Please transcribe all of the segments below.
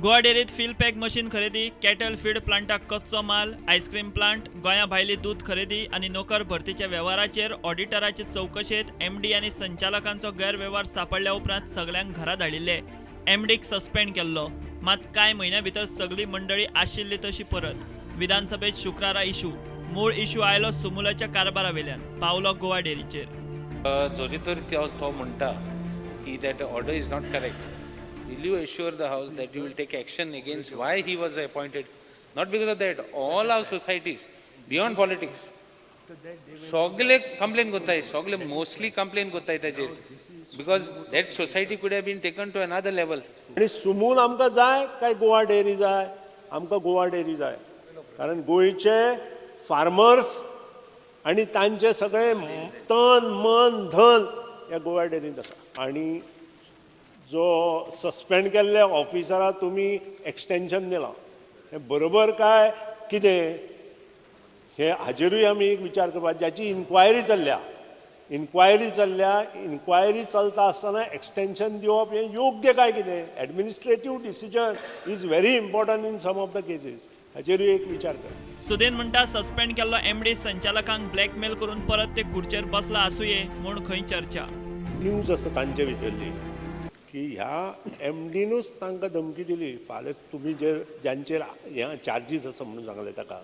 गोवा डेअरीत feel pack machine खरेदी, cattle feed प्लांटाक कच्चो माल, आईस्क्रीम प्लांट, गोंया भायली दूध खरेदी आणि नोकर भरतीच्या व्यवहाराचेर ऑडिटराचे चौकशेत एमडी आनी संचालकांचो गैरव्यवहार सांपडल्या उपरांत सगळ्यांक घरा धाडिल्ले. एमडीक सस्पेंड केल्लो, मात कांय म्हयन्या भितर सगळी मंडळी आशिल्ली तशी परत. विधानसभेत शुक्रारा इशू. मूळ इशू आयलो सुमुलाच्या कारबारा वेल्यान, पावलो गोवा डेअरीचेर. जोरी तर तो म्हणटा की that order is not correct. Will you assure the House that you will take action against why he was appointed? Not because of that. All our societies, beyond politics, सगळे complain करताय, सगळे mostly complain करताय ताचेर, because that society could have been taken to another level. आणि सुमूल आमकां जाय काय Goa dairy जाय? आमकां गोवा डेअरी जाय, कारण गोंयचे फार्मर्स आणि तांचे सगळे तन मन धन या गोवा डेअरींत आसा. आणि जो सस्पेंड केल्ले ऑफिसराक तुमी एक्सटेंशन दिलां, हें बरोबर काय कितें हे हाजेरूय आमी एक विचार करपाक, ज्याची इन्क्वायरी चल्ल्या, इन्क्वायरी चलता आसतना एक्सटेंशन दिवप हें योग्य काय कितें? Administrative decision is very important in some of the cases. हाजेरूय एक विचार कर. सुदेन म्हणटा सस्पेंड केल्लो एमडी संचालकांक ब्लॅकमेल करून परत ते खुर्चेर बसला आसूये म्हूण खंय चर्चा. न्यूज आसा तांचे भितरली की ह्या एमडीनूच तांकां धमकी दिली, फाल्यां तुमी ज्यांचेर ह्या चार्जीस आसा म्हणून सांगले ताका,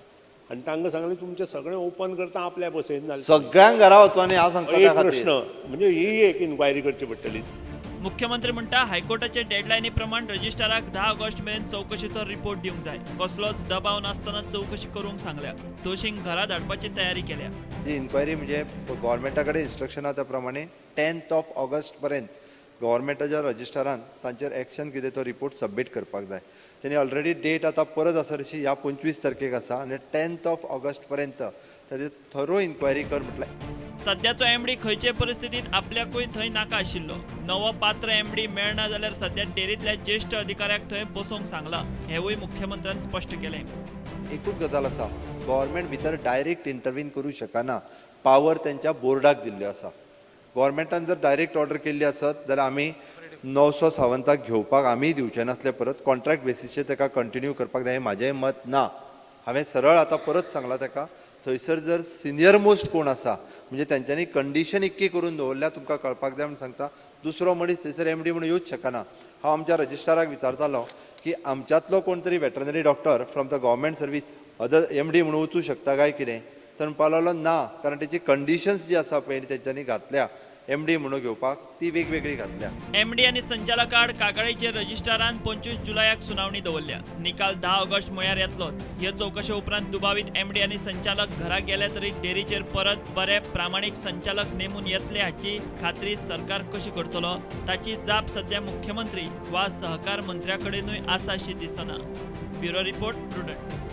आनी तांकां सांगलें तुमचें सगळें ओपन करता आपल्या बसयन जालें. सगळ्यांक घरा वचोनी हांव सांगता त्या एक खातीर प्रश्न म्हणजे ही एक इन्क्वायरी करची पडटली. मुख्यमंत्री म्हणटा हायकोर्टाचे डेडलायनी प्रमाण रजिस्ट्राराक 10 ऑगस्ट मेरेन चौकशीचो रिपोर्ट दिवंक जाय. कसलोच दबाव नासतना चौकशी करूंक सांगल्या. दोशींक घरा धाडपाची तयारी केल्या. ही इन्क्वायरी म्हणजे गव्हर्मेंटा कडेन इन्स्ट्रक्शना त्या प्रमाणे 10 ऑगस्ट पर्यंत गव्हर्मेंटाच्या रजिस्ट्रारान तांचेर एक्शन कितें तो रिपोर्ट सबमीट करपाक जाय. तेणी ऑलरेडी डेट आतां परत आसा तशी ह्या 25 तारखेक आसा आनी 10 ऑगस्ट पर्यंत ताची थरो इन्क्वायरी कर म्हटलें. सध्याचो एमडी खंयचे परिस्थितीत आपल्याकूय थंय नाका आशिल्लो. नवो पात्र एमडी मेळना जाल्यार सध्या डेअरींतल्या ज्येष्ठ अधिकाऱ्याक थंय बसोवंक सांगला. हेवूय मुख्यमंत्र्यान स्पश्ट केलें. एकूच गजाल आसा, गव्हर्मेंट भितर डायरेक्ट इंटरवीन करूं शकना. पावर तेंच्या बोर्डाक दिल्ल्यो आसा. गव्हर्मेंटान जर डायरेक्ट ऑर्डर केल्ली आसत जाल्यार आमी 900 सावंताक घेवपाक आमी दिवचे नासले. परत कॉन्ट्रॅक्ट बेसिसचेर ताका कंटिन्यू करपाक जाय हें म्हाजें मत ना. हांवें सरळ आतां परत सांगलां ताका, थंयसर जर सिनियर मोस्ट कोण आसा म्हणजे तेंच्यांनी कंडिशन इतकी करून दवरल्या तुमकां कळपाक जाय म्हणून सांगता. दुसरो मनीस थंयसर एमडी म्हणून येवच शकना. हांव आमच्या रजिस्ट्राराक विचारतालो की आमच्यातलो कोण तरी veterinary doctor from the government service other MD म्हणून वचूं शकता काय कितें, तर म्हणपाक लागलो ना, कारण तेची कंडिशन्स जी आसा पळय तेंच्यांनी घातल्या एमडी म्हणून घेवपाक ती वेगवेगळी घातल्या. एमडी आनी संचालक आड कागाळीचेर रजिस्ट्रारान 25 जुलयाक सुनावणी दवरल्या. निकाल 10 ऑगस्ट म्हळ्यार येतलोच. ह्या चौकशे उपरांत दुबावीत एमडी आनी संचालक घरा गेले तरी डेअरीचेर परत बरे प्रामाणीक संचालक नेमून येतले हाची खात्री सरकार कशी करतलो ताची जाप सध्या मुख्यमंत्री वा सहकार मंत्र्या कडेनूय आसा अशी दिसना. Bureau report, prudent.